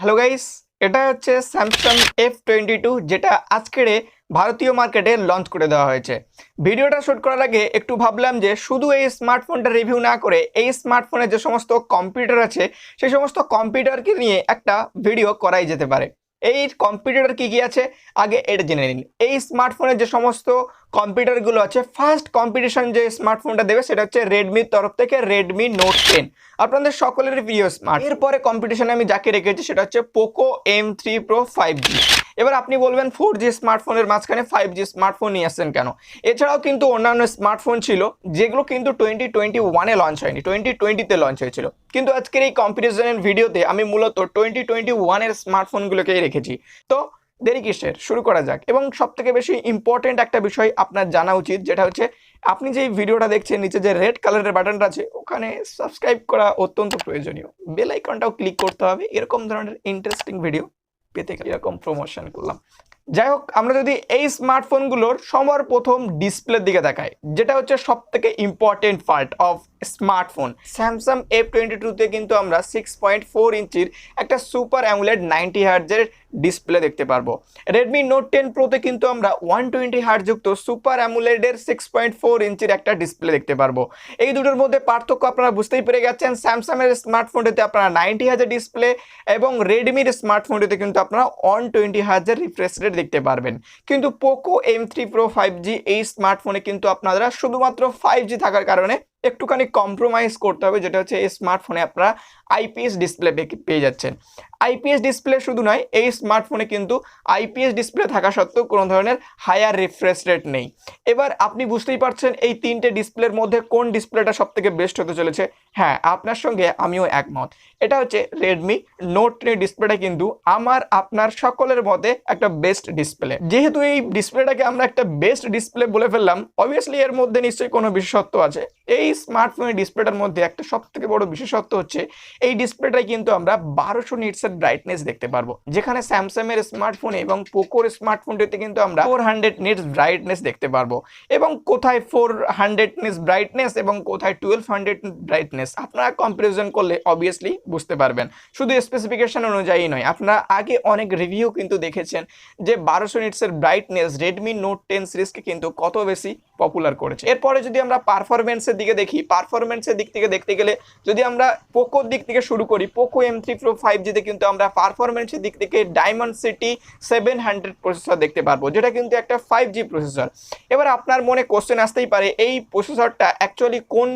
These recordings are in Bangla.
হ্যালো গাইস, এটা হচ্ছে স্যামসাং F22 যেটা আজকের ভারতীয় মার্কেটে লঞ্চ করে দেওয়া হয়েছে। ভিডিওটা শুট করার আগে একটু ভাবলাম যে শুধু এই স্মার্টফোনটা রিভিউ না করে এই স্মার্টফোনে যে সমস্ত কম্পিউটার আছে সেই সমস্ত কম্পিউটারকে নিয়ে একটা ভিডিও করাই যেতে পারে। এই কম্পিউটার কি কি আছে আগে এটা জেনে নিন। এই স্মার্টফোনের যে সমস্ত কম্পিউটারগুলো আছে, ফার্স্ট কম্পিটিশন যে স্মার্টফোনটা দেবে সেটা হচ্ছে রেডমির তরফ থেকে রেডমি নোট 10, আপনাদের সকলের প্রিয় স্মার্ট। এরপরে কম্পিটিশনে আমি যাকে রেখেছি সেটা হচ্ছে পোকো M3 Pro 5G। এবার আপনি বলবেন 4G স্মার্টফোনের মাঝখানে 5G স্মার্টফোন নিয়ে আসছেন কেন? এছাড়াও কিন্তু অন্যান্য স্মার্টফোন ছিল যেগুলো কিন্তু 2021-এ লঞ্চ হয়নি, 2020-তে লঞ্চ হয়েছিল। কিন্তু আজকের এই কম্পিটিশনের ভিডিওতে আমি মূলত 2021-এর স্মার্টফোনগুলোকেই রেখেছি। তো দেরি কিসের, শুরু করা যাক। এবং সবথেকে বেশি ইম্পর্টেন্ট একটা বিষয় আপনার জানা উচিত, যেটা হচ্ছে আপনি যে ভিডিওটা দেখছেন নিচে যে রেড কালারের বাটনটা আছে ওখানে সাবস্ক্রাইব করা অত্যন্ত প্রয়োজনীয়। বেল আইকনটাও ক্লিক করতে হবে এরকম ধরনের ইন্টারেস্টিং ভিডিও পেতে। এরকম প্রমোশন করলাম। যাই হোক, আমরা যদি এই স্মার্টফোনগুলোর সবার প্রথম ডিসপ্লের দিকে দেখাই, যেটা হচ্ছে সব থেকে important part of smartphone, Samsung F22-তে কিন্তু আমরা 6.4 ইঞ্চির একটা সুপার অ্যামোলেড 90 হার্টজের ডিসপ্লে দেখতে পারবো। রেডমি নোট 10 প্রোতে কিন্তু আমরা 120 হার্টজ যুক্ত সুপার অ্যামোলেডের 6.4 ইঞ্চির একটা ডিসপ্লে দেখতে পারবো। এই দুটোর মধ্যে পার্থক্য আপনারা বুঝতেই পেরে গেছেন। স্যামসাংয়ের স্মার্টফোনটিতে আপনারা 90 হার্জের ডিসপ্লে এবং রেডমির স্মার্টফোনটিতে কিন্তু আপনারা 120 হার্জের রিফ্রেশ রেট দেখতে পারবেন। কিন্তু পোকো M3 Pro 5G এই স্মার্টফোনে কিন্তু আপনারা শুধুমাত্র 5G থাকার কারণে একটুখানি কম্প্রোমাইজ করতে হবে, যেটা হচ্ছে এই স্মার্টফোনে আপনারা আইপিএস ডিসপ্লে পেয়ে যাচ্ছেন। আইপিএস ডিসপ্লে শুধু নয়, এই স্মার্টফোনে কিন্তু আইপিএস ডিসপ্লে থাকা সত্ত্বেও কোনো ধরনের হায়ার রিফ্রেশ রেট নেই। এবার আপনি বুঝতেই পারছেন এই তিনটে ডিসপ্লের মধ্যে কোন ডিসপ্লেটা সব থেকে বেস্ট হতে চলেছে। হ্যাঁ, আপনার সঙ্গে আমিও একমত। এটা হচ্ছে রেডমি নোট 10 ডিসপ্লেটা কিন্তু আমার আপনার সকলের মধ্যে একটা বেস্ট ডিসপ্লে। যেহেতু এই ডিসপ্লেটাকে আমরা একটা বেস্ট ডিসপ্লে বলে ফেললাম, অবভিয়াসলি এর মধ্যে নিশ্চয়ই কোনো বিশেষত্ব আছে। এই স্মার্টফোনের ডিসপ্লেটার মধ্যে একটা সব থেকে বড় বিশেষত্ব হচ্ছে এই ডিসপ্লেটাই কিন্তু আমরা 1200 নিটসের ব্রাইটনেস দেখতে পারবো, যেখানে স্যামসাং এর স্মার্টফোন এবং পোকোর স্মার্টফোনটিতে কিন্তু আমরা 400 নিটস ব্রাইটনেস দেখতে পারবো। এবং কোথায় 400 নিটস ব্রাইটনেস এবং কোথায় 1200 ব্রাইটনেস আপনারা কম্পারিজন করলে অবভিয়াসলি বুঝতে পারবেন। শুধু স্পেসিফিকেশন অনুযায়ী নয়, আপনারা আগে অনেক রিভিউ কিন্তু দেখেছেন যে 1200 নিটসের ব্রাইটনেস রেডমি নোট 10 সিরিজকে কিন্তু কত বেশি পপুলার করেছে। এরপরে যদি আমরা পারফরমেন্সের দিকে দেখি, পারফরমেন্সের দিক থেকে দেখতে গেলে যদি আমরা পোকোর দিক থেকে শুরু করি, পোকো M3 Pro 5G তে কিন্তু আমরা পারফরমেন্সের দিক থেকে ডায়মন্ডসিটি 700 প্রসেসর দেখতে পারবো, যেটা কিন্তু একটা 5G প্রসেসর। এবার আপনার মনে কোশ্চেন আসতেই পারে এই প্রসেসরটা অ্যাকচুয়ালি কোন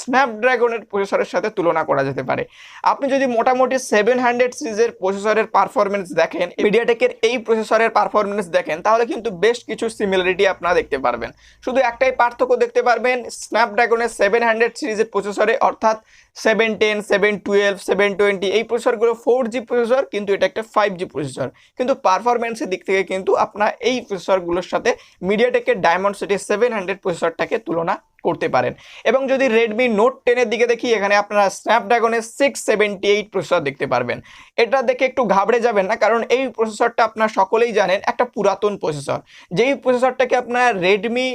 স্ন্যাপড্রাগনের প্রসেসরের সাথে তুলনা করা যেতে পারে। আপনি যদি মোটামুটি 700 সিরিজের প্রসেসরের পারফরমেন্স দেখেন, মিডিয়াটেকের এই প্রসেসরের পারফরমেন্স দেখেন, তাহলে কিন্তু বেশ কিছু সিমিলারিটি আপনারা দেখতে পারবেন। শুধু একটাই পার্থক্য দেখতে পারবেন স্ন্যাপড্রাগনের 700 সিরিজের প্রসেসরে, অর্থাৎ 710, 712, 720 এই প্রসেসরগুলো 4G প্রসেসর, কিন্তু এটা একটা 5G প্রসেসর। কিন্তু পারফরমেন্সের দিক থেকে কিন্তু আপনার এই প্রসেসরগুলোর সাথে মিডিয়াটেকের ডায়মন্ডসিটি 700 প্রসেসরটাকে তুলনা করতে পারেন। এবং যদি রেডমি নোট 10 এর দিকে দেখি, এখানে আপনারা স্ন্যাপড্রাগনের 678 প্রসেসর দেখতে পারবেন। এটা দেখে একটু ঘাবড়ে যাবেন না, কারণ এই প্রসেসরটা আপনারা সকলেই জানেন একটা পুরাতন প্রসেসর। যেই প্রসেসরটাকে আপনারা রেডমি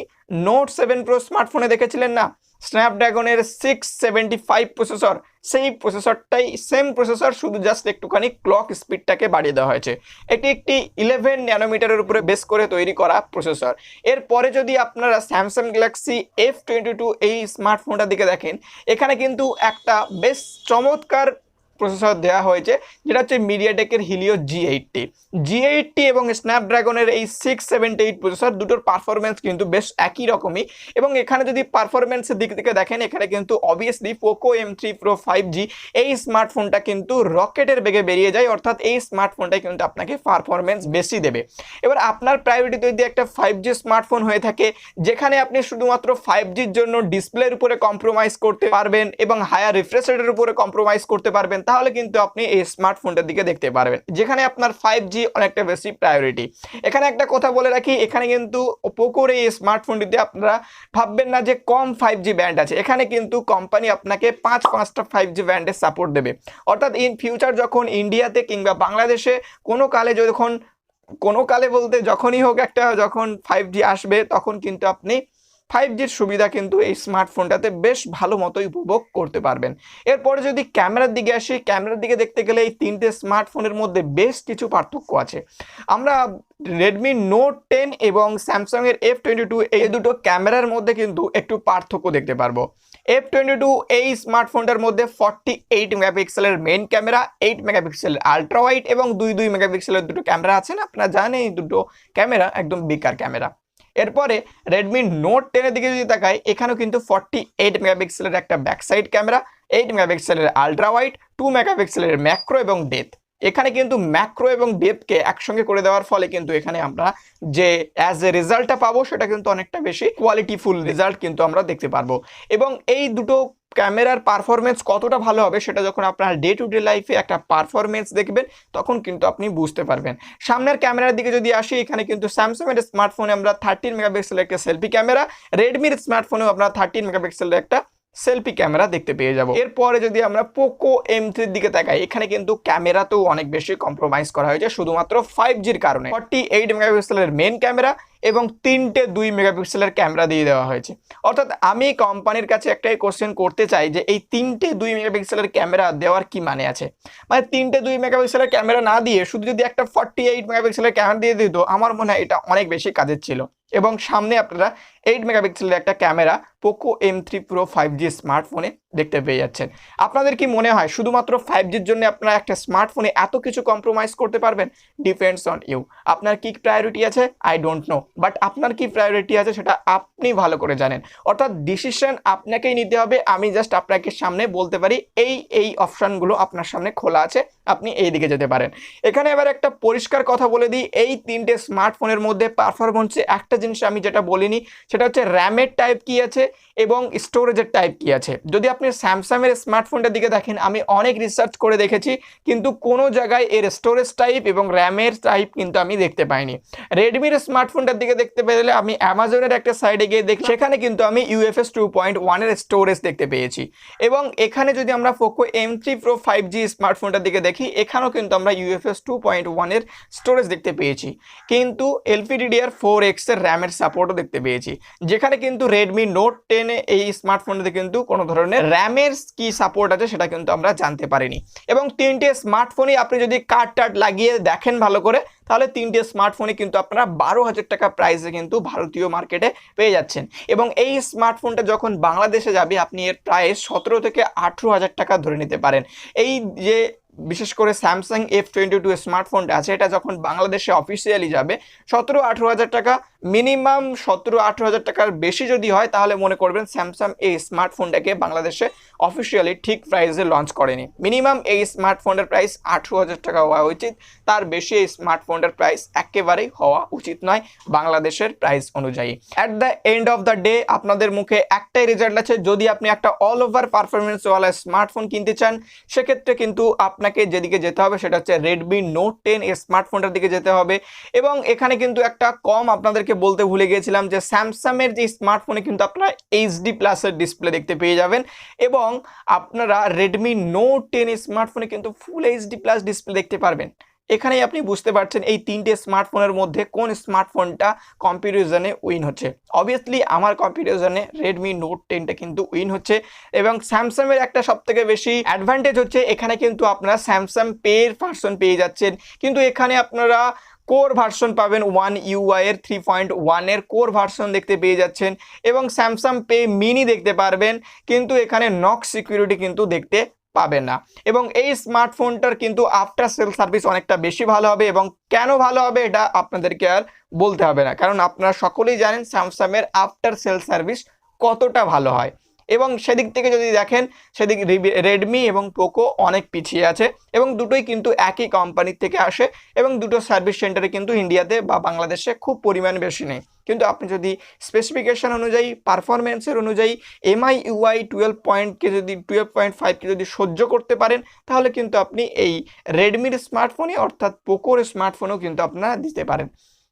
নোট 7 প্রো স্মার্টফোনে দেখেছিলেন না, স্ন্যাপড্রাগনের 675 প্রসেসর, সেই প্রসেসরটাই সেম প্রসেসর, শুধু জাস্ট একটুখানি ক্লক স্পিডটাকে বাড়িয়ে দেওয়া হয়েছে। এটি একটি 11 ন্যানোমিটারের উপরে বেস করে তৈরি করা প্রসেসর। এরপরে যদি আপনারা স্যামসাং গ্যালাক্সি F22 এই স্মার্টফোনটার দিকে দেখেন, এখানে কিন্তু একটা বেশ চমৎকার প্রসেসর দেওয়া হয়েছে, যেটা হচ্ছে মিডিয়াটেকের হিলিও G80 এবং স্ন্যাপড্রাগনের এই 678 প্রসেসর, দুটোর পারফরমেন্স কিন্তু বেশ একই রকমই। এবং এখানে যদি পারফরমেন্সের দিক থেকে দেখেন, এখানে কিন্তু obviously Poco M3 Pro 5G এই স্মার্টফোনটা কিন্তু রকেটের বেগে বেরিয়ে যায়, অর্থাৎ এই স্মার্টফোনটাই কিন্তু আপনাকে পারফরমেন্স বেশি দেবে। এবার আপনার প্রায়োরিটি যদি একটা 5G স্মার্টফোন হয়ে থাকে, যেখানে আপনি শুধুমাত্র 5Gর জন্য ডিসপ্লের উপরে কম্প্রোমাইজ করতে পারবেন এবং হায়ার রিফ্রেশ রেটের উপরে কম্প্রোমাইজ করতে পারবেন, তাহলে কিন্তু আপনি এই স্মার্টফোনটার দিকে দেখতে পারবেন, যেখানে আপনার 5G অনেকটা বেশি প্রায়োরিটি। এখানে একটা কথা বলে রাখি, এখানে কিন্তু পোকোর এই স্মার্টফোনটিতে আপনারা ভাববেন না যে কম 5G ব্যান্ড আছে। এখানে কিন্তু কোম্পানি আপনাকে 5টা 5G ব্যান্ডের সাপোর্ট দেবে, অর্থাৎ ইন ফিউচার যখন ইন্ডিয়াতে কিংবা বাংলাদেশে কোনো কালে বলতে যখনই হোক একটা যখন 5G আসবে, তখন কিন্তু আপনি 5Gর সুবিধা কিন্তু এই স্মার্টফোনটাতে বেশ ভালো মতোই উপভোগ করতে পারবেন। এরপরে যদি ক্যামেরার দিকে আসি, ক্যামেরার দিকে দেখতে গেলে এই তিনটে স্মার্টফোনের মধ্যে বেশ কিছু পার্থক্য আছে। আমরা রেডমি নোট 10 এবং স্যামসাংয়ের F22 এই দুটো ক্যামেরার মধ্যে কিন্তু একটু পার্থক্য দেখতে পারবো। F22 এই স্মার্টফোনটার মধ্যে 48 মেগাপিক্সেলের মেইন ক্যামেরা, 8 মেগাপিক্সেলের আলট্রা ওয়াইড এবং 2 মেগাপিক্সেলের দুটো ক্যামেরা আছে না, আপনারা জানেন এই দুটো ক্যামেরা একদম বেকার ক্যামেরা। এরপরে রেডমি নোট 10 এর দিকে যদি তাকাই, এখানেও কিন্তু 48 মেগাপিক্সেলের একটা ব্যাক সাইড ক্যামেরা, 8 মেগাপিক্সেলের আলট্রা ওয়াইড, 2 মেগাপিক্সেলের ম্যাক্রো এবং ডেপথ। এখানে কিন্তু ম্যাক্রো এবং ডেপথকে একসঙ্গে করে দেওয়ার ফলে কিন্তু এখানে আমরা যে অ্যাজ এ রেজাল্টটা পাবো সেটা কিন্তু অনেকটা বেশি কোয়ালিটিফুল রেজাল্ট কিন্তু আমরা দেখতে পারবো। এবং এই দুটো ক্যামেরার পারফরমেন্স কতটা ভালো হবে সেটা যখন আপনার ডে টু ডে লাইফে একটা পারফরমেন্স দেখবেন তখন কিন্তু আপনি বুঝতে পারবেন। সামনের ক্যামেরার দিকে যদি আসি, এখানে কিন্তু স্যামসাংয়ের স্মার্টফোনে আমরা 13 মেগাপিক্সেলের একটা সেলফি ক্যামেরা, রেডমির স্মার্টফোনেও আমরা 13 মেগাপিক্সেলের একটা সেলফি ক্যামেরা দেখতে পেয়ে যাব। এরপরে যদি আমরা পোকো M3 এর দিকে তাকাই, এখানে কিন্তু ক্যামেরাতেও অনেক বেশি কম্প্রোমাইজ করা হয়েছে শুধুমাত্র 5Gর কারণে। 48 মেগাপিক্সেলের মেইন ক্যামেরা এবং 3টে 2 মেগাপিক্সেলের ক্যামেরা দিয়ে দেওয়া হয়েছে। অর্থাৎ আমি কোম্পানির কাছে একটাই কোশ্চেন করতে চাই যে এই 3টে 2 মেগাপিক্সেলের ক্যামেরা দেওয়ার কি মানে আছে? মানে 3টে 2 মেগাপিক্সেলের ক্যামেরা না দিয়ে শুধু যদি একটা 48 মেগাপিক্সেলের ক্যামেরা দিয়ে দিত, আমার মনে হয় এটা অনেক বেশি কাজের ছিল। এবং সামনে আপনারা 8 মেগাপিক্সেলের একটা camera Poco M3 Pro 5G স্মার্টফোনে দেখতে পেয়ে যাচ্ছেন। আপনাদের কি মনে হয় শুধুমাত্র 5Gর জন্য আপনারা একটা স্মার্টফোনে এত কিছু কম্প্রোমাইজ করতে পারবেন? Depends on you. আপনার কি প্রায়োরিটি আছে আই ডোন্ট নো, বাট আপনার কি প্রায়োরিটি আছে সেটা আপনি ভালো করে জানেন। অর্থাৎ ডিসিশন আপনাকেই নিতে হবে। আমি জাস্ট আপনাকে সামনে বলতে পারি এই অপশানগুলো আপনার সামনে খোলা আছে, আপনি এই দিকে যেতে পারেন। এখানে এবার একটা পরিষ্কার কথা বলে দিই, এই তিনটে স্মার্টফোনের মধ্যে পারফরমেন্সে একটা জিনিস আমি যেটা বলিনি সেটা হচ্ছে র্যামের টাইপ কি আছে এবং স্টোরেজের টাইপ কি আছে। যদি আপনি স্যামসাংয়ের স্মার্টফোনটার দিকে দেখেন, আমি অনেক রিসার্চ করে দেখেছি কিন্তু কোনো জায়গায় এর স্টোরেজ টাইপ এবং র্যামের টাইপ কিন্তু আমি দেখতে পাইনি। রেডমির স্মার্টফোনটার দিকে দেখতে পেলে আমি অ্যামাজনের একটা সাইডে গিয়ে দেখি, সেখানে কিন্তু আমি UFS 2.1 এর স্টোরেজ দেখতে পেয়েছি। এবং এখানে যদি আমরা পোকো M3 Pro 5G স্মার্টফোনটার দিকে দেখি, এখানেও কিন্তু আমরা UFS 2.1 এর স্টোরেজ দেখতে পেয়েছি, কিন্তু LPDDR4X এর র্যামের সাপোর্টও দেখতে পেয়েছি। যেখানে কিন্তু রেডমি নোট 10 এই স্মার্টফোনটাতে কিন্তু কোনো ধরনের র্যামের কি সাপোর্ট আছে সেটা কিন্তু আমরা জানতে পারিনি। এবং তিনটে স্মার্টফোনই আপনি যদি কার্ড লাগিয়ে দেখেন ভালো করে, তাহলে তিনটে স্মার্টফোনে কিন্তু আপনারা 12,000 টাকা প্রাইসে কিন্তু ভারতীয় মার্কেটে পেয়ে যাচ্ছেন। এবং এই স্মার্টফোনটা যখন বাংলাদেশে যাবে, আপনি এর প্রাইস 17 থেকে 18,000 টাকা ধরে নিতে পারেন। এই যে বিশেষ করে স্যামসাং F22 স্মার্টফোনটা আছে, এটা যখন বাংলাদেশে অফিসিয়ালি যাবে 17-18,000 টাকা, মিনিমাম 17-18,000 টাকার বেশি যদি হয় তাহলে মনে করবেন স্যামসাং এই স্মার্টফোনটাকে বাংলাদেশে অফিসিয়ালি ঠিক প্রাইসে লঞ্চ করেনি। মিনিমাম এই স্মার্টফোনের প্রাইস 18,000 টাকা হওয়া উচিত, তার বেশি এই স্মার্টফোনটার প্রাইস একেবারেই হওয়া উচিত নয় বাংলাদেশের প্রাইস অনুযায়ী। At the end of the day আপনাদের মুখে একটাই রেজাল্ট আছে, যদি আপনি একটা অল ওভার পারফরমেন্সওয়ালা স্মার্টফোন কিনতে চান সেক্ষেত্রে কিন্তু আপনাকে যেদিকে যেতে হবে সেটা হচ্ছে রেডমি নোট 10 এই স্মার্টফোনটার দিকে যেতে হবে। এবং এখানে কিন্তু একটা কম আপনাদেরকে বলতে ভুলে গিয়েছিলাম যে স্যামসাংয়ের যে স্মার্টফোনে কিন্তু আপনারা HD+ এর ডিসপ্লে দেখতে পেয়ে যাবেন, এবং আপনারা রেডমি নোট 10 স্মার্টফোনে কিন্তু ফুল HD+ ডিসপ্লে দেখতে পারবেন। এখানেই আপনি বুঝতে পারছেন এই তিনটে স্মার্টফোনের মধ্যে কোন স্মার্টফোনটা কম্প্যারিজনে উইন হচ্ছে। অবভিয়াসলি আমার কম্প্যারিজনে রেডমি নোট 10টা কিন্তু উইন হচ্ছে। এবং স্যামসাংয়ের একটা সবথেকে বেশি অ্যাডভান্টেজ হচ্ছে এখানে কিন্তু আপনারা স্যামসাং পে এর ভার্সন পেয়ে যাচ্ছেন, কিন্তু এখানে আপনারা কোর ভার্সন পাবেন 1 UI এর 3.1 এর কোর ভার্সন দেখতে পেয়ে যাচ্ছেন, এবং স্যামসাং পে মিনি দেখতে পারবেন, কিন্তু এখানে নক সিকিউরিটি কিন্তু দেখতে পাবেন না। এবং এই স্মার্টফোনটার কিন্তু আফটার সেল সার্ভিস অনেকটা বেশি ভালো হবে। এবং কেন ভালো হবে এটা আপনাদেরকে আর বলতে হবে না, কারণ আপনারা সকলেই জানেন স্যামসাংয়ের আফটার সেল সার্ভিস কতটা ভালো হয়। এবং সেদিক থেকে যদি দেখেন, সেদিক রেডমি এবং পোকো অনেক পিছিয়ে আছে, এবং দুটোই কিন্তু একই কোম্পানির থেকে আসে, এবং দুটো সার্ভিস সেন্টারে কিন্তু ইন্ডিয়াতে বা বাংলাদেশে খুব পরিমাণ বেশি নেই। কিন্তু আপনি যদি স্পেসিফিকেশন অনুযায়ী, পারফরমেন্সের অনুযায়ী MIUI 12.5কে যদি সহ্য করতে পারেন, তাহলে কিন্তু আপনি এই রেডমির স্মার্টফোনে অর্থাৎ পোকোর স্মার্টফোনেও কিন্তু আপনারা দিতে পারেন।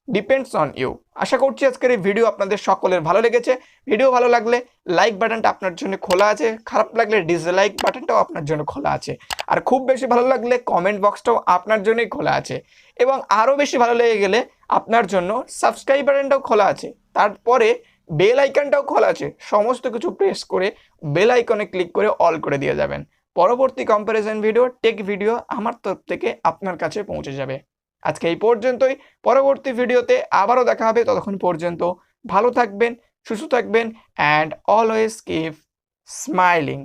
Depends on you. আশা করছি আজকের এই ভিডিও আপনাদের সকলের ভালো লেগেছে। ভিডিও ভালো লাগলে লাইক বাটনটা আপনার জন্য খোলা আছে, খারাপ লাগলে ডিসলাইক বাটনটাও আপনার জন্য খোলা আছে, আর খুব বেশি ভালো লাগলে কমেন্ট বক্সটাও আপনার জন্যই খোলা আছে, এবং আরও বেশি ভালো লেগে গেলে আপনার জন্য সাবস্ক্রাইব বাটনটাও খোলা আছে। তারপরে বেল আইকনটাও খোলা আছে, সমস্ত কিছু প্রেস করে বেল আইকনে ক্লিক করে অল করে দিয়ে যাবেন। পরবর্তী কম্প্যারিজন ভিডিও, টেক ভিডিও আমার তরফ থেকে আপনার কাছে পৌঁছে যাবে। আজকে এই পর্যন্তই, পরবর্তী ভিডিওতে আবারও দেখা হবে। ততক্ষণ পর্যন্ত ভালো থাকবেন, সুস্থ থাকবেন, অ্যান্ড অলওয়েজ কিপ স্মাইলিং।